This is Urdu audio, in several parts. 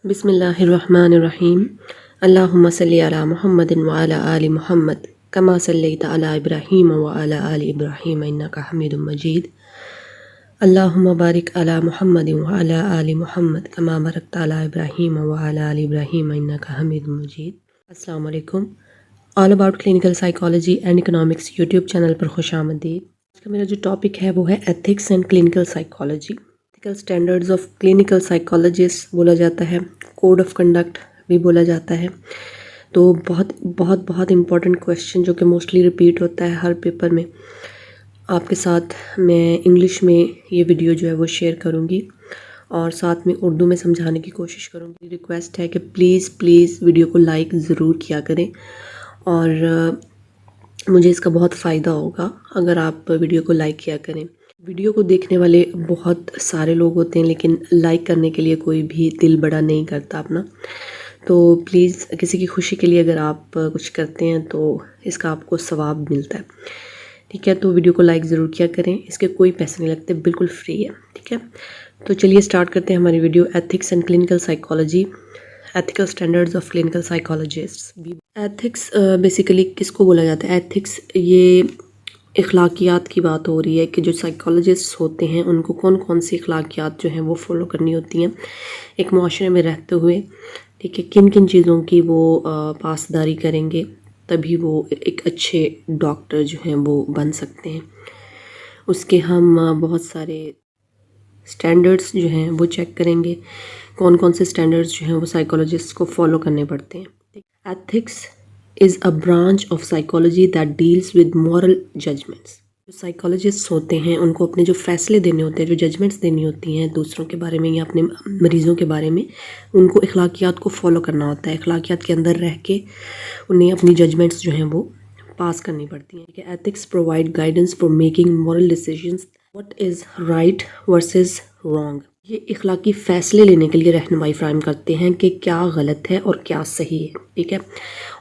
بسم اللہ الرحمن الرحیم اللہم صلی علی محمد وعلی آل محمد کما صلیت علی ابراہیم وعلی آل ابراہیم انک حمید مجید اللہم بارک علی محمد وعلی آل محمد کما بارکت علی ابراہیم وعلی آل ابراہیم انک حمید مجید۔ السلام علیکم۔ All about clinical psychology and economics YouTube channel پر خوش آمدید۔ آج کا میرا جو ٹاپک ہے وہ ہے ethics and clinical psychology. Ethical standards of clinical psychologist بولا جاتا ہے، کوڈ آف کنڈکٹ بھی بولا جاتا ہے۔ تو بہت امپورٹنٹ کویشچن جو کہ موسٹلی ریپیٹ ہوتا ہے ہر پیپر میں، آپ کے ساتھ میں انگلش میں یہ ویڈیو جو ہے وہ شیئر کروں گی اور ساتھ میں اردو میں سمجھانے کی کوشش کروں گی۔ ریکویسٹ ہے کہ پلیز ویڈیو کو لائک ضرور کیا کریں اور مجھے اس کا بہت فائدہ ہوگا اگر آپ ویڈیو کو لائک کیا کریں۔ ویڈیو کو دیکھنے والے بہت سارے لوگ ہوتے ہیں لیکن لائک کرنے کے لیے کوئی بھی دل بڑا نہیں کرتا اپنا، تو پلیز کسی کی خوشی کے لیے اگر آپ کچھ کرتے ہیں تو اس کا آپ کو ثواب ملتا ہے، ٹھیک ہے؟ تو ویڈیو کو لائک ضرور کیا کریں، اس کے کوئی پیسے نہیں لگتے، بالکل فری ہے، ٹھیک ہے؟ تو چلیے سٹارٹ کرتے ہیں ہماری video. Ethics and clinical psychology, ethical standards of clinical psychologist. Ethics basically کس کو بولا جاتا ہے؟ ایتھکس یہ اخلاقیات کی بات ہو رہی ہے کہ جو سائیکالوجسٹ ہوتے ہیں ان کو کون سی اخلاقیات جو ہیں وہ فالو کرنی ہوتی ہیں ایک معاشرے میں رہتے ہوئے، ٹھیک ہے؟ کن چیزوں کی وہ پاسداری کریں گے تبھی وہ ایک اچھے ڈاکٹر جو ہیں وہ بن سکتے ہیں۔ اس کے ہم بہت سارے اسٹینڈرڈز جو ہیں وہ چیک کریں گے، کون سے اسٹینڈرڈز جو ہیں وہ سائیکالوجسٹ کو فالو کرنے پڑتے ہیں۔ Ethics is a branch of psychology that deals with moral judgments۔ جو سائیکالوجسٹ ہوتے ہیں ان کو اپنے جو فیصلے دینے ہوتے ہیں، جو ججمنٹس دینی ہوتی ہیں دوسروں کے بارے میں یا اپنے مریضوں کے بارے میں، ان کو اخلاقیات کو فالو کرنا ہوتا ہے، اخلاقیات کے اندر رہ کے انہیں اپنی ججمنٹس جو ہیں وہ پاس کرنی پڑتی ہیں۔ Ethics provide guidance for making moral decisions, what is right versus wrong. یہ اخلاقی فیصلے لینے کے لیے رہنمائی فراہم کرتے ہیں کہ کیا غلط ہے اور کیا صحیح ہے، ٹھیک ہے؟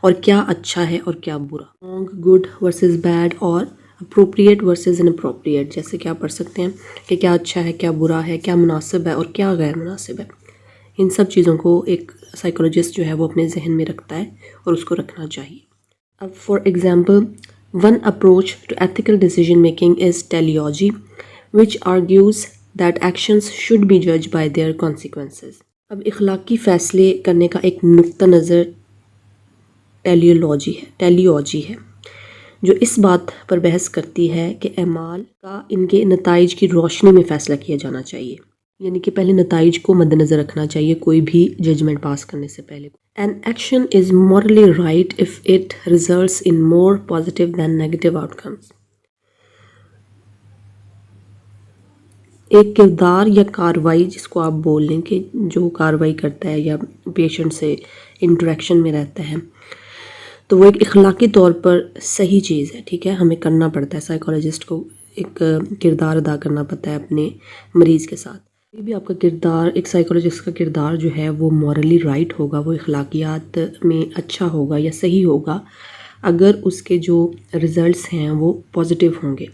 اور کیا اچھا ہے اور کیا برا، رانگ گڈ ورسز بیڈ اور اپروپریٹ ورسز اناپروپریٹ۔ جیسے کہ آپ پڑھ سکتے ہیں کہ کیا اچھا ہے، کیا برا ہے، کیا مناسب ہے اور کیا غیر مناسب ہے۔ ان سب چیزوں کو ایک سائیکالوجسٹ جو ہے وہ اپنے ذہن میں رکھتا ہے اور اس کو رکھنا چاہیے۔ اب for example, one approach to ethical decision making is teleology which argues that actions should be judged by their consequences۔ اب اخلاقی فیصلے کرنے کا ایک نقطہ نظر ٹیلیاجی ہے جو اس بات پر بحث کرتی ہے کہ اعمال کا ان کے نتائج کی روشنی میں فیصلہ کیا جانا چاہیے، یعنی کہ پہلے نتائج کو مد نظر رکھنا چاہیے کوئی بھی ججمنٹ پاس کرنے سے پہلے۔ An action is morally right if it results in more positive than negative outcomes۔ ایک کردار یا کاروائی جس کو آپ بول لیں کہ جو کاروائی کرتا ہے یا پیشنٹ سے انٹریکشن میں رہتا ہے تو وہ ایک اخلاقی طور پر صحیح چیز ہے، ٹھیک ہے؟ ہمیں کرنا پڑتا ہے، سائیکالوجسٹ کو ایک کردار ادا کرنا پڑتا ہے اپنے مریض کے ساتھ۔ یہ بھی آپ کا کردار، ایک سائیکالوجسٹ کا کردار جو ہے وہ مورلی رائٹ ہوگا، وہ اخلاقیات میں اچھا ہوگا یا صحیح ہوگا اگر اس کے جو ریزلٹس ہیں وہ پازیٹیو ہوں گے،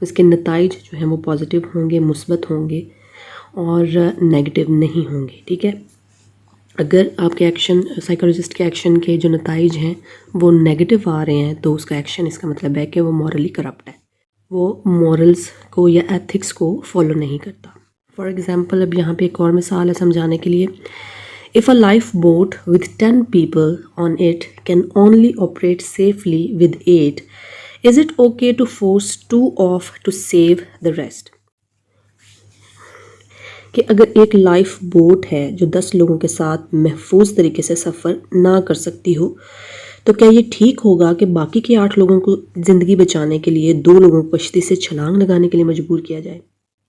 اس کے نتائج جو ہیں وہ پازیٹیو ہوں گے، مثبت ہوں گے اور نیگیٹو نہیں ہوں گے، ٹھیک ہے؟ اگر آپ کے ایکشن، سائیکالوجسٹ کے ایکشن کے جو نتائج ہیں وہ نیگیٹو آ رہے ہیں تو اس کا ایکشن، اس کا مطلب ہے کہ وہ مورلی کرپٹ ہے، وہ مورلز کو یا ایتھکس کو فالو نہیں کرتا۔ فار ایگزامپل، اب یہاں پہ ایک اور مثال ہے سمجھانے کے لیے۔ If a lifeboat with 10 people on it can only operate safely with 8, is it okay to force 2 off to save the rest؟ کہ اگر ایک لائف بوٹ ہے جو 10 لوگوں کے ساتھ محفوظ طریقے سے سفر نہ کر سکتی ہو تو کیا یہ ٹھیک ہوگا کہ باقی کے 8 لوگوں کو زندگی بچانے کے لیے 2 لوگوں کو کشتی سے چھلانگ لگانے کے لیے مجبور کیا جائے؟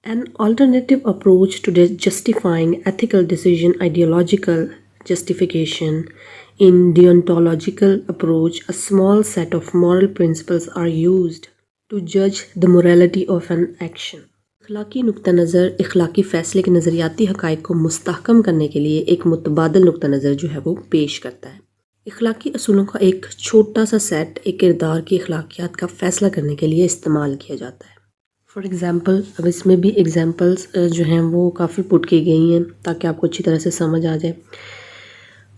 An alternative approach to justifying ethical decision, ideological justification. In deontological approach, a small set of moral principles are used to judge the morality of an action۔ اخلاقی نقطہ نظر اخلاقی فیصلے کے نظریاتی حقائق کو مستحکم کرنے کے لیے ایک متبادل نقطہ نظر جو ہے وہ پیش کرتا ہے۔ اخلاقی اصولوں کا ایک چھوٹا سا سیٹ ایک کردار کی اخلاقیات کا فیصلہ کرنے کے لیے استعمال کیا جاتا ہے۔ فار ایگزامپل اب اس میں بھی ایگزامپلس جو ہیں وہ کافی پٹ کی گئی ہیں تاکہ آپ کو اچھی طرح سے سمجھ آ جائے.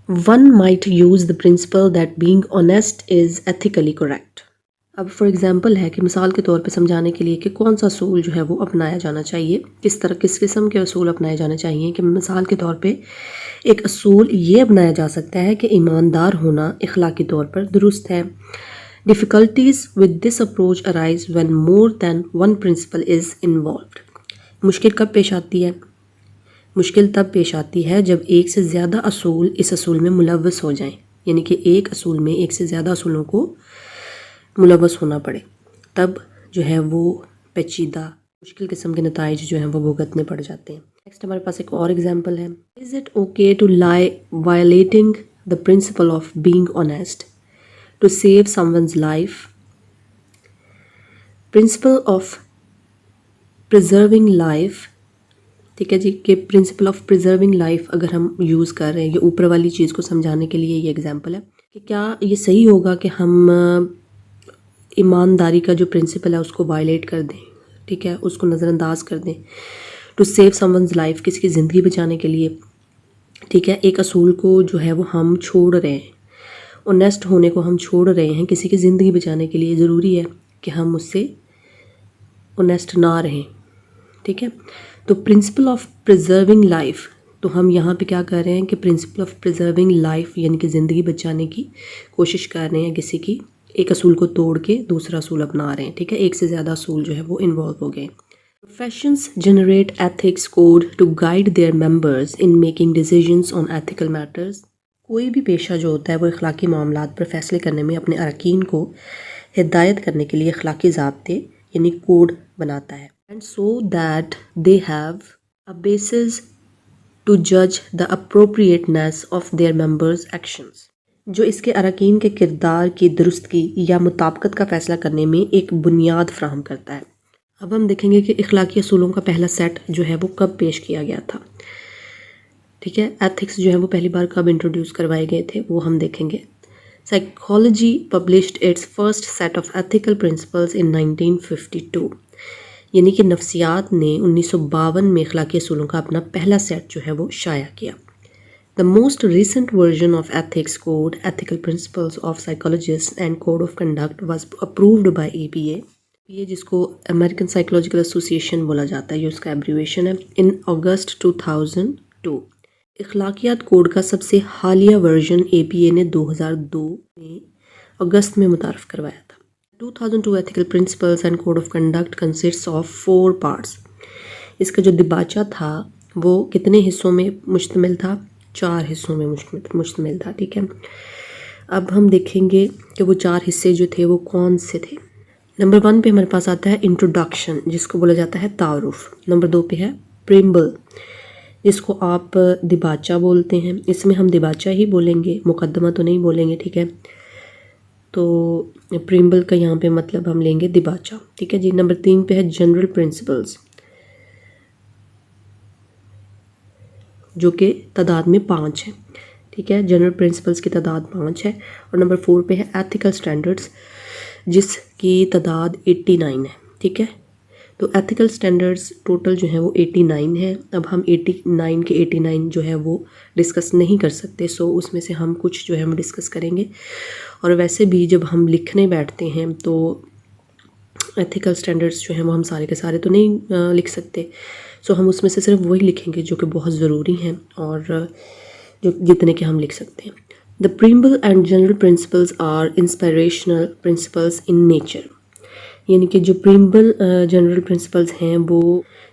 One might use the principle that being honest is ethically correct. اب فار ایگزامپل ہے کہ مثال کے طور پہ سمجھانے کے لیے کہ کون سا اصول جو ہے وہ اپنایا جانا چاہیے، کس قسم کے اصول اپنائے جانے چاہیے. کہ مثال کے طور پہ ایک اصول یہ اپنایا جا سکتا ہے کہ ایماندار ہونا اخلاقی طور پر درست ہے. Difficulties with this approach arise when more than one principle is involved. مشکل کب پیش آتی ہے؟ مشکل تب پیش آتی ہے جب ایک سے زیادہ اصول اس اصول میں ملوث ہو جائیں، یعنی کہ ایک اصول میں ایک سے زیادہ اصولوں کو ملوث ہونا پڑے، تب جو ہے وہ پیچیدہ مشکل قسم کے نتائج جو ہیں وہ بھگتنے پڑ جاتے ہیں. نیکسٹ ہمارے پاس ایک اور ایگزامپل ہے. Is it okay to lie violating the principle of being honest to save someone's life? Principle of preserving life، ٹھیک ہے جی، کہ پرنسپل آف پریزرونگ لائف اگر ہم یوز کر رہے ہیں، یہ اوپر والی چیز کو سمجھانے کے لیے یہ ایگزامپل ہے کہ کیا یہ صحیح ہوگا کہ ہم ایمانداری کا جو پرنسپل ہے اس کو وائلیٹ کر دیں، ٹھیک ہے، اس کو نظر انداز کر دیں. To save someone's life, کسی کی زندگی بچانے کے لیے، ٹھیک ہے، ایک اصول کو جو ہے وہ ہم چھوڑ رہے ہیں، اونیسٹ ہونے کو ہم چھوڑ رہے ہیں کسی کی زندگی بچانے کے لیے. ضروری ہے کہ ہم اس سے اونیسٹ نہ رہیں، ٹھیک ہے. تو پرنسپل آف پریزرونگ لائف، تو ہم یہاں پہ کیا کر رہے ہیں کہ پرنسپل آف پریزرونگ لائف یعنی کہ زندگی بچانے کی کوشش کر رہے ہیں، کسی کی ایک اصول کو توڑ کے دوسرا اصول اپنا رہے ہیں، ٹھیک ہے. ایک سے زیادہ اصول جو ہے وہ انوالو ہو گئے. Professions generate ethics code to guide their members in making decisions on ethical matters. کوئی بھی پیشہ جو ہوتا ہے وہ اخلاقی معاملات پر فیصلے کرنے میں اپنے اراکین کو ہدایت کرنے کے لیے اخلاقی ضابطے یعنی کوڈ بناتا ہے. And so that they have a basis to judge the appropriateness of their members' actions. جو اس کے اراکین کے کردار کی درستگی یا مطابقت کا فیصلہ کرنے میں ایک بنیاد فراہم کرتا ہے. اب ہم دیکھیں گے کہ اخلاقی اصولوں کا پہلا سیٹ جو ہے وہ کب پیش کیا گیا تھا، ٹھیک ہے. ایتھکس جو ہے وہ پہلی بار کب انٹروڈیوس کروائے گئے تھے وہ ہم دیکھیں گے. Psychology published its first set of ethical principles in 1952، یعنی کہ نفسیات نے 1952 میں اخلاقی اصولوں کا اپنا پہلا سیٹ جو ہے وہ شائع کیا. The most recent version of ethics code, Ethical Principles of Psychologists and Code of Conduct, was approved by APA. یہ جس کو امریکن سائیکولوجیکل ایسوسیشن بولا جاتا ہے، یہ اس کا ایبریویشن ہے. ان اگست 2002 اخلاقیات کوڈ کا سب سے حالیہ ورژن APA نے 2002 میں اگست میں متعارف کروایا تھا. 2002 Ethical Principles and Code of Conduct consists of 4 parts. اس کا جو دباچہ تھا وہ کتنے حصوں میں مشتمل تھا؟ 4 حصوں میں مشتمل تھا، ٹھیک ہے. اب ہم دیکھیں گے کہ وہ 4 حصے جو تھے وہ کون سے تھے. نمبر 1 پہ ہمارے پاس آتا ہے انٹروڈکشن، جس کو بولا جاتا ہے تعارف. نمبر 2 پہ ہے پریمبل، جس کو آپ دباچہ بولتے ہیں. اس میں ہم دباچہ ہی بولیں گے، مقدمہ تو نہیں بولیں گے، ٹھیک ہے. تو پریمبل کا یہاں پہ مطلب ہم لیں گے دباچہ، ٹھیک ہے جی. نمبر 3 پہ ہے جنرل پرنسپلز، جو کہ تعداد میں 5 ہے، ٹھیک ہے. جنرل پرنسپلز کی تعداد 5 ہے. اور نمبر 4 پہ ہے ایتھیکل سٹینڈرڈز، جس کی تعداد 89 ہے، ٹھیک ہے. تو ایتھیکل سٹینڈرڈز ٹوٹل جو ہیں وہ 89 ہیں. اب ہم 89 کے 89 جو ہے وہ ڈسکس نہیں کر سکتے، سو اس میں سے ہم کچھ جو ہے ہم ڈسکس کریں گے. اور ویسے بھی جب ہم لکھنے بیٹھتے ہیں تو ایتھیکل سٹینڈرڈز جو ہیں وہ ہم سارے کے سارے تو نہیں لکھ سکتے، سو ہم اس میں سے صرف وہی لکھیں گے جو کہ بہت ضروری ہیں اور جو جتنے کہ ہم لکھ سکتے ہیں. The preamble and general principles are inspirational principles in nature. یعنی کہ جو پریمبل جنرل پرنسپلز ہیں وہ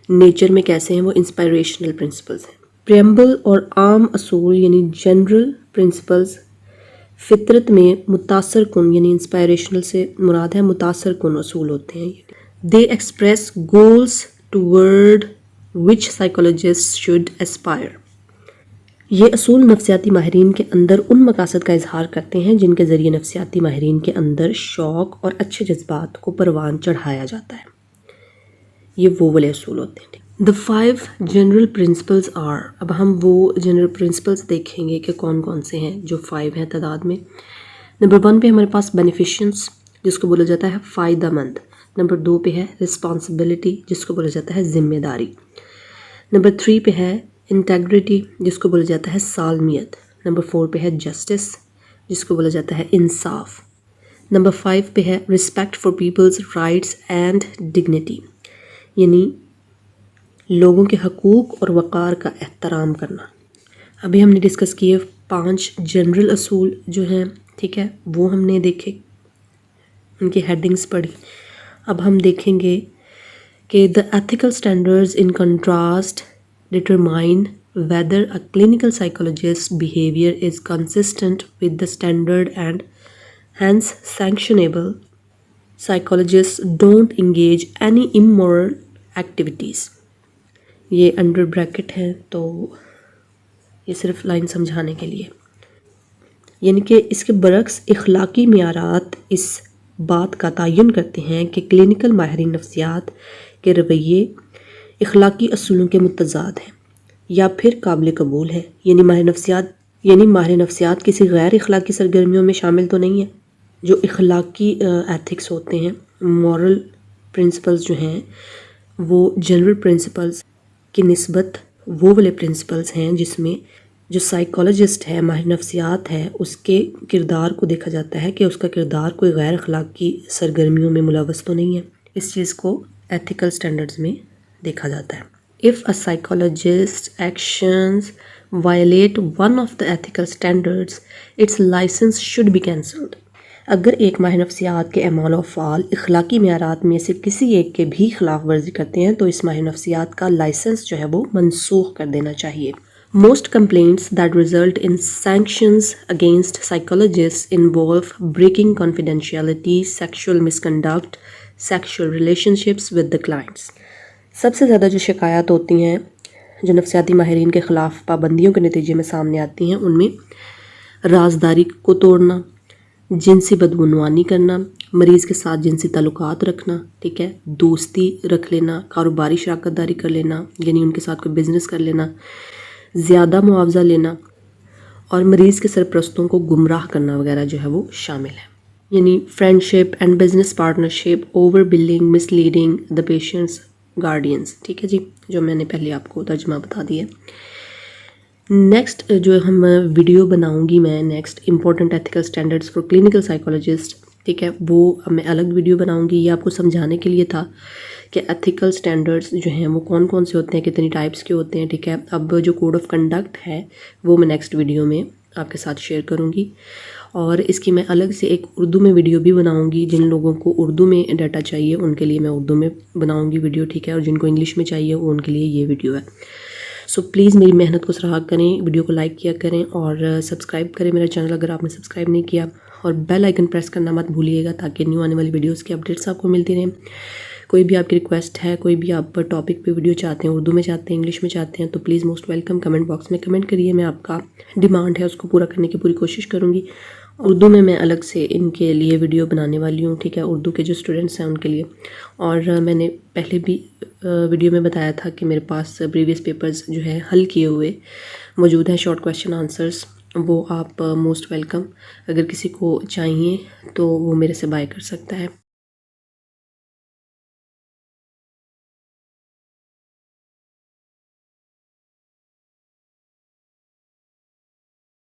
نیچر میں کیسے ہیں؟ وہ انسپائریشنل پرنسپلز ہیں. پریمبل اور عام اصول یعنی جنرل پرنسپلز فطرت میں متاثر کن، یعنی انسپائریشنل سے مراد ہے متاثر کن اصول ہوتے ہیں. They express goals toward which psychologists should aspire. یہ اصول نفسیاتی ماہرین کے اندر ان مقاصد کا اظہار کرتے ہیں جن کے ذریعے نفسیاتی ماہرین کے اندر شوق اور اچھے جذبات کو پروان چڑھایا جاتا ہے. یہ وہ والے اصول ہوتے ہیں. The 5 general principles are، اب ہم وہ جنرل پرنسپلز دیکھیں گے کہ کون کون سے ہیں جو 5 ہیں تعداد میں. نمبر 1 پہ ہمارے پاس بینیفیشنس، جس کو بولا جاتا ہے فائدہ مند. نمبر 2 پہ ہے رسپانسبلٹی جس کو بولا جاتا ہے ذمہ داری. نمبر 3 پہ ہے انٹیگریٹی جس کو بولا جاتا ہے سالمیت. نمبر 4 پہ ہے جسٹس جس کو بولا جاتا ہے انصاف. نمبر 5 پہ ہے respect for people's rights and dignity یعنی لوگوں کے حقوق اور وقار کا احترام کرنا. ابھی ہم نے ڈسکس کیے 5 جنرل اصول جو ہیں, ٹھیک ہے, وہ ہم نے دیکھے, ان کی ہیڈنگز پڑھی. اب ہم دیکھیں گے کہ the ethical standards in contrast determine whether a clinical psychologist's behavior is consistent with the standard and hence sanctionable. Psychologists don't engage any immoral activities. یہ انڈر بریکٹ ہے تو یہ صرف لائن سمجھانے کے لیے, یعنی کہ اس کے برعکس اخلاقی معیارات اس بات کا تعین کرتے ہیں کہ کلینکل ماہرین نفسیات کے رویے اخلاقی اصولوں کے متضاد ہیں یا پھر قابل قبول ہیں. یعنی ماہر نفسیات کسی غیر اخلاقی سرگرمیوں میں شامل تو نہیں ہے. جو اخلاقی ایتھکس ہوتے ہیں, مورل پرنسپلز جو ہیں, وہ جنرل پرنسپلز کی نسبت وہ والے پرنسپلز ہیں جس میں جو سائیکالوجسٹ ہے, ماہر نفسیات ہے, اس کے کردار کو دیکھا جاتا ہے کہ اس کا کردار کوئی غیر اخلاقی سرگرمیوں میں ملوث تو نہیں ہے. اس چیز کو ایتھیکل سٹینڈرڈز میں دیکھا جاتا ہے. If a psychologist's actions violate one of the ethical standards, its license should be cancelled. اگر ایک ماہر نفسیات کے اعمال و افعال اخلاقی معیارات میں سے کسی ایک کے بھی خلاف ورزی کرتے ہیں تو اس ماہر نفسیات کا لائسنس جو ہے وہ منسوخ کر دینا چاہیے. Most complaints that result in sanctions against psychologists involve breaking confidentiality, sexual misconduct, sexual relationships with the clients. سب سے زیادہ جو شکایات ہوتی ہیں جو نفسیاتی ماہرین کے خلاف پابندیوں کے نتیجے میں سامنے آتی ہیں, ان میں رازداری کو توڑنا, جنسی بدعنوانی کرنا, مریض کے ساتھ جنسی تعلقات رکھنا, ٹھیک ہے, دوستی رکھ لینا, کاروباری شراکت داری کر لینا یعنی ان کے ساتھ کوئی بزنس کر لینا, زیادہ معاوضہ لینا, اور مریض کے سرپرستوں کو گمراہ کرنا وغیرہ جو ہے وہ شامل ہے. یعنی friendship and business partnership, over billing, misleading the patients, guardians, ٹھیک ہے جی, جو میں نے پہلے آپ کو ترجمہ بتا دیا. نیکسٹ جو ہم ویڈیو بناؤں گی میں, next important ethical standards for clinical psychologist, ٹھیک ہے, وہ میں الگ ویڈیو بناؤں گی. یہ آپ کو سمجھانے کے لیے تھا کہ ایتھیکل سٹینڈرڈز جو ہیں وہ کون کون سے ہوتے ہیں, کتنی ٹائپس کے ہوتے ہیں, ٹھیک ہے. اب جو کوڈ آف کنڈکٹ ہے وہ میں نیکسٹ ویڈیو میں آپ کے ساتھ شیئر کروں گی, اور اس کی میں الگ سے ایک اردو میں ویڈیو بھی بناؤں گی. جن لوگوں کو اردو میں ڈیٹا چاہیے ان کے لیے میں اردو میں بناؤں گی ویڈیو, ٹھیک ہے, اور جن کو انگلش میں چاہیے وہ ان کے لیے یہ ویڈیو ہے. سو پلیز میری محنت کو سراہا کریں, ویڈیو کو لائک کیا کریں اور سبسکرائب کریں میرا چینل اگر آپ نے سبسکرائب نہیں کیا, اور بیل آئیکن پریس کرنا مت بھولیے گا تاکہ نیو آنے والی ویڈیوز کی اپڈیٹس آپ کو ملتی رہیں. کوئی بھی آپ کی ریکویسٹ ہے, کوئی بھی آپ ٹاپک پہ ویڈیو چاہتے ہیں, اردو میں چاہتے ہیں, انگلش میں چاہتے ہیں, تو please most welcome, comment box میں کمنٹ کریے. میں آپ کا ڈیمانڈ ہے اس کو پورا کرنے کی پوری کوشش کروں گی. اردو میں الگ سے ان کے لیے ویڈیو بنانے والی ہوں, ٹھیک ہے, اردو کے جو اسٹوڈنٹس ہیں ان کے لیے. اور میں نے پہلے بھی ویڈیو میں بتایا تھا کہ میرے پاس پریویس پیپرز جو ہے حل کیے ہوئے موجود ہیں, شارٹ کویشچن آنسرز, وہ آپ موسٹ ویلکم, اگر کسی کو چاہیے تو وہ میرے سے بائی کر سکتا ہے.